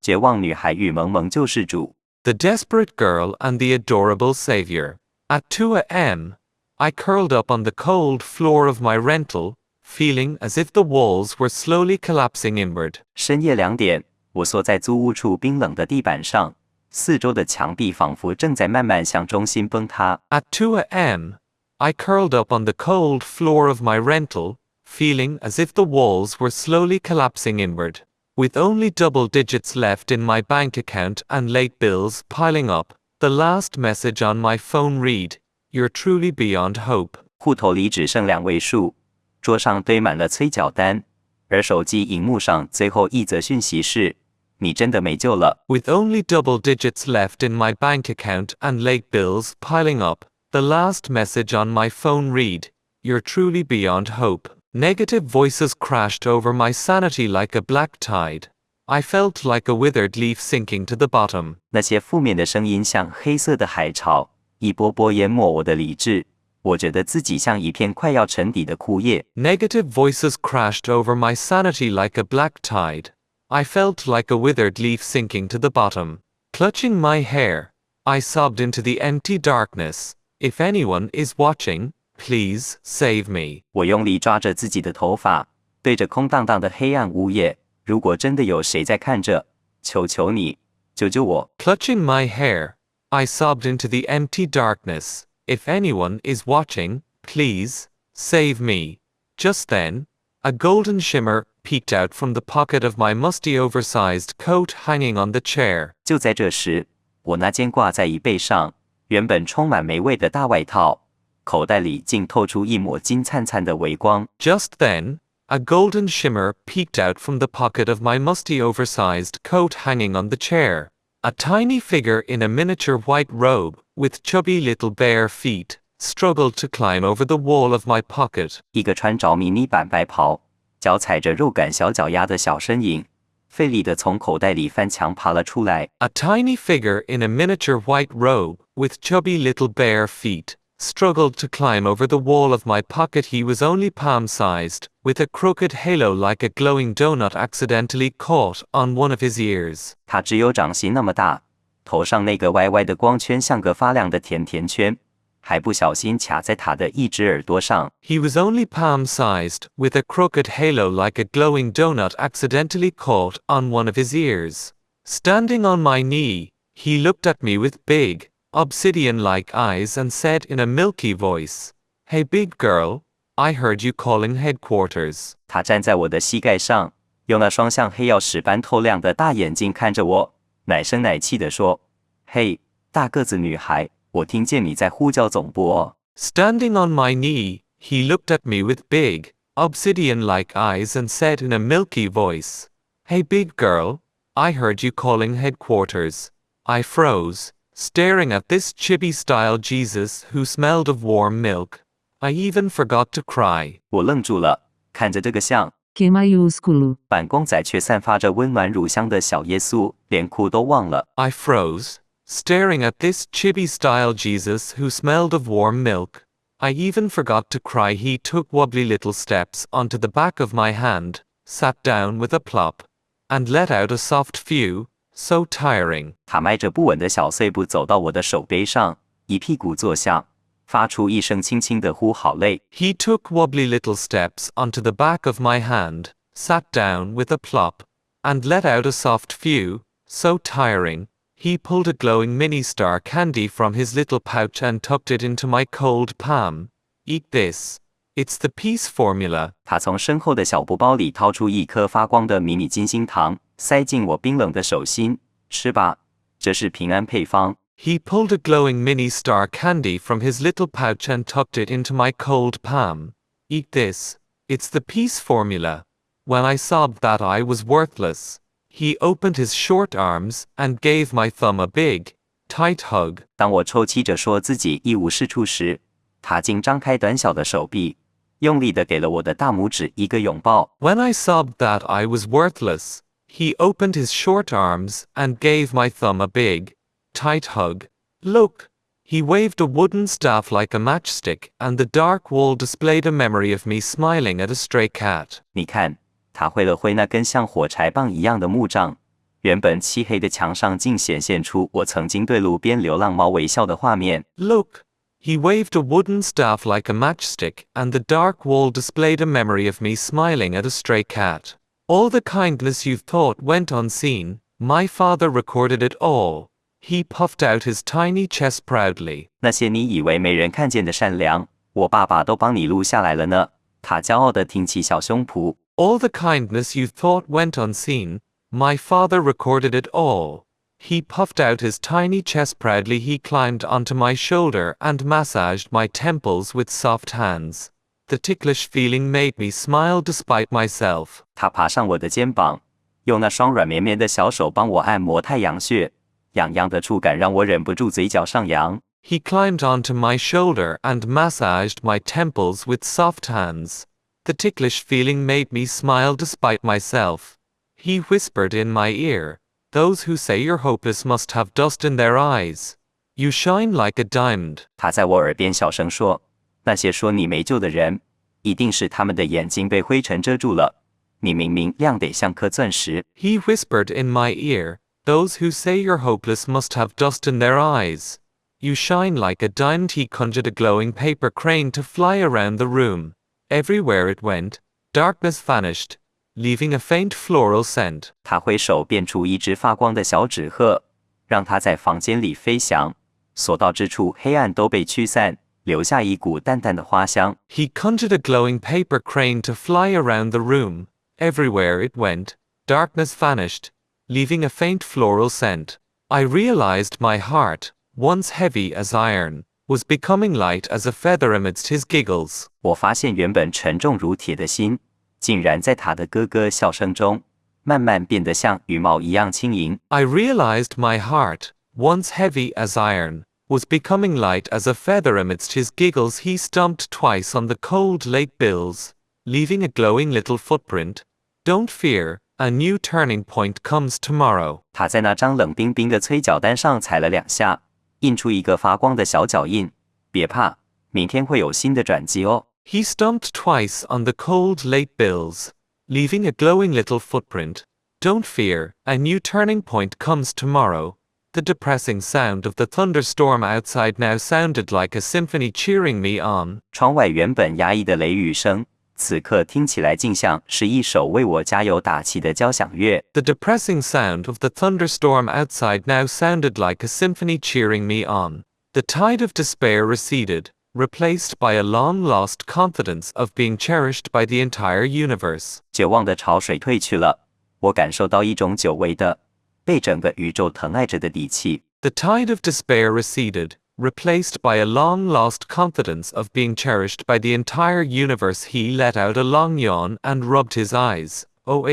绝望女孩与萌萌救世主。The Desperate Girl and the Adorable Savior. At 2 a.m., I curled up on the cold floor of my rental, feeling as if the walls were slowly collapsing inward. 深夜2点，我缩在租屋处冰冷的地板上，四周的墙壁仿佛正在慢慢向中心崩塌。At 2 a.m., I curled up on the cold floor of my rental, feeling as if the walls were slowly collapsing inward. With only double digits left in my bank account and late bills piling up, the last message on my phone read, "You're truly beyond hope." 户头里只剩2位数，桌上堆满了催缴单，而手机荧幕上最后一则讯息是：你真的没救了。With only double digits left in my bank account and late bills piling up, the last message on my phone read, "You're truly beyond hope." Negative voices crashed over my sanity like a black tide. I felt like a withered leaf sinking to the bottom. 那些负面的声音像黑色的海潮，一波波淹没我的理智。我觉得自己像一片快要沉底的枯叶。Negative voices crashed over my sanity like a black tide. I felt like a withered leaf sinking to the bottom. Clutching my hair, I sobbed into the empty darkness. If anyone is watching, please save me. 我用力抓着自己的头发，对着空荡荡的黑暗屋夜，如果真的有谁在看着，求求你，救救我。Clutching my hair, I sobbed into the empty darkness. If anyone is watching, please save me. Just then, a golden shimmer peeked out from the pocket of my musty oversized coat hanging on the chair. 就在这时，我那件挂在椅背上，原本充满霉味的大外套，口袋里竟透出一抹金灿灿的微光。Just then, a golden shimmer peeked out from the pocket of my musty oversized coat hanging on the chair. A tiny figure in a miniature white robe, with chubby little bare feet, struggled to climb over the wall of my pocket. 一个穿着迷你版白袍，脚踩着肉感小脚丫的小身影，费力地从口袋里翻墙爬了出来。A tiny figure in a miniature white robe, with chubby little bare feet, struggled to climb over the wall of my pocket. He was only palm-sized, with a crooked halo like a glowing donut accidentally caught on one of his ears. 他只有掌心那么大，头上那个歪歪的光圈像个发亮的甜甜圈，还不小心卡在他的一只耳朵上。He was only palm-sized, with a crooked halo like a glowing donut accidentally caught on one of his ears. Standing on my knee, he looked at me with big, obsidian-like eyes and said in a milky voice, "Hey big girl, I heard you calling headquarters." 他站在我的膝盖上，用那双像黑曜石般透亮的大眼睛看着我，奶声奶气地说：“嘿，大个子女孩，我听见你在呼叫总部哦。” Standing on my knee, he looked at me with big, obsidian-like eyes and said in a milky voice, "Hey big girl, I heard you calling headquarters." I froze, staring at this chibi-style Jesus who smelled of warm milk. I even forgot to cry. 我愣住了，看着这个像 Q maiúsculo. 板公仔却散发着温暖乳香的小耶稣，连哭都忘了。I froze, staring at this chibi-style Jesus who smelled of warm milk. I even forgot to cry. He took wobbly little steps onto the back of my hand, sat down with a plop, and let out a soft phew, so tiring. 他迈着不稳的小碎步走到我的手背上，一屁股坐下，发出一声轻轻的呼，好累。He took wobbly little steps onto the back of my hand, sat down with a plop, and let out a soft phew, so tiring. He pulled a glowing mini star candy from his little pouch and tucked it into my cold palm. Eat this. It's the peace formula. 他从身后的小布包里掏出一颗发光的迷你金星糖，塞进我冰冷的手心。吃吧，这是平安配方。He pulled a glowing mini star candy from his little pouch and tucked it into my cold palm. Eat this. It's the peace formula. When I sobbed that I was worthless, he opened his short arms and gave my thumb a big, tight hug. 当我抽泣着说自己一无是处时，他竟张开短小的手臂，用力地给了我的大拇指一个拥抱。When I sobbed that I was worthless, he opened his short arms and gave my thumb a big, tight hug. Look! He waved a wooden staff like a matchstick, and the dark wall displayed a memory of me smiling at a stray cat. 你看，他挥了挥那根像火柴棒一样的木杖，原本漆黑的墙上竟显现出我曾经对路边流浪猫微笑的画面。Look! He waved a wooden staff like a matchstick, and the dark wall displayed a memory of me smiling at a stray cat. All the kindness you thought went unseen, my father recorded it all. He puffed out his tiny chest proudly. 那些你以为没人看见的善良，我爸爸都帮你录下来了呢。他骄傲地挺起小胸脯。All the kindness you thought went unseen, my father recorded it all. He puffed out his tiny chest proudly. He climbed onto my shoulder and massaged my temples with soft hands. The ticklish feeling made me smile despite myself. 他爬上我的肩膀，用那双软绵绵的小手帮我按摩太阳穴，痒痒的触感让我忍不住嘴角上扬。He climbed onto my shoulder and massaged my temples with soft hands. The ticklish feeling made me smile despite myself. He whispered in my ear, "Those who say you're hopeless must have dust in their eyes. You shine like a diamond." 他在我耳边小声说：“那些说你没救的人，一定是他们的眼睛被灰尘遮住了。你明明亮得像颗钻石。” He whispered in my ear, "Those who say you're hopeless must have dust in their eyes. You shine like a diamond." He conjured a glowing paper crane to fly around the room. Everywhere it went, darkness vanished, leaving a faint floral scent. 他挥手变出一只发光的小纸鹤，让它在房间里飞翔，所到之处黑暗都被驱散，留下一股淡淡的花香。He conjured a glowing paper crane to fly around the room. Everywhere it went, darkness vanished, leaving a faint floral scent. I realized my heart, once heavy as iron, was becoming light as a feather amidst his giggles. 我发现原本沉重如铁的心，竟然在他的咯咯笑声中，慢慢变得像羽毛一样轻盈。I realized my heart, once heavy as iron, was becoming light as a feather amidst his giggles. He stomped twice on the cold lake bills, leaving a glowing little footprint. Don't fear, a new turning point comes tomorrow. 他在那张冷冰冰的催缴单上踩了2下，印出一个发光的小脚印。别怕，明天会有新的转机哦。He stomped twice on the cold late bills, leaving a glowing little footprint. Don't fear, a new turning point comes tomorrow. The depressing sound of the thunderstorm outside now sounded like a symphony cheering me on. 窗外原本压抑的雷雨声，此刻听起来竟像是一首为我加油打气的交响乐。The depressing sound of the thunderstorm outside now sounded like a symphony cheering me on. The tide of despair receded, replaced by a long-lost confidence of being cherished by the entire universe. 绝望的潮水退去了，我感受到一种久违的、被整个宇宙疼爱着的底气。The tide of despair receded, replaced by a long-lost confidence of being cherished by the entire universe. He let out a long yawn and rubbed his eyes. "Oh,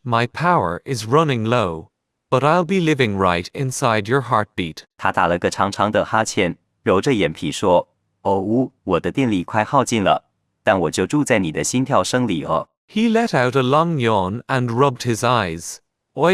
my power is running low. But I'll be living right inside your heartbeat." 他打了个长长的哈欠，揉着眼皮说：“哦，我的电力快耗尽了，但我就住在你的心跳声里哦。” He let out a long yawn and rubbed his eyes. "Oh,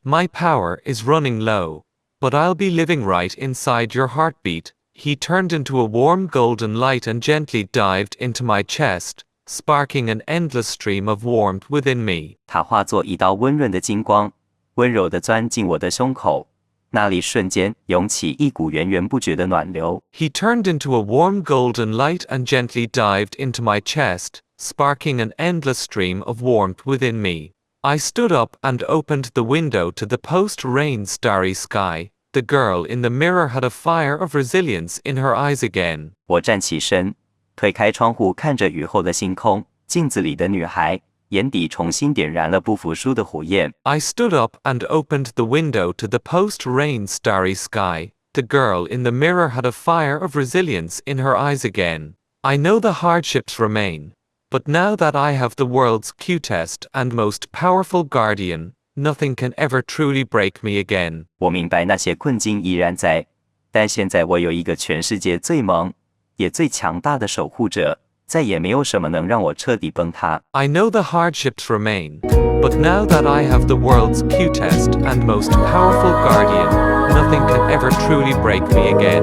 my power is running low. But I'll be living right inside your heartbeat." He turned into a warm golden light and gently dived into my chest, sparking an endless stream of warmth within me. 他化作一道温润的金光，温柔地钻进我的胸口，那里瞬间涌起一股源源不绝的暖流。He turned into a warm golden light and gently dived into my chest, sparking an endless stream of warmth within me. I stood up and opened the window to the post-rain starry sky. The girl in the mirror had a fire of resilience in her eyes again. 我站起身，推开窗户，看着雨后的星空，镜子里的女孩眼底重新点燃了不服输的火焰。I stood up and opened the window to the post-rain starry sky. The girl in the mirror had a fire of resilience in her eyes again. I know the hardships remain, but now that I have the world's cutest and most powerful guardian, nothing can ever truly break me again. 我明白那些困境依然在，但现在我有一个全世界最萌也最强大的守护者，再也没有什么能让我彻底崩塌。I know the hardships remain, but now that I have the world's cutest and most powerful guardian, nothing can ever truly break me again.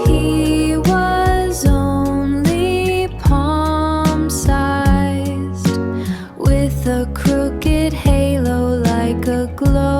He was only palm-sized, with a crooked glow.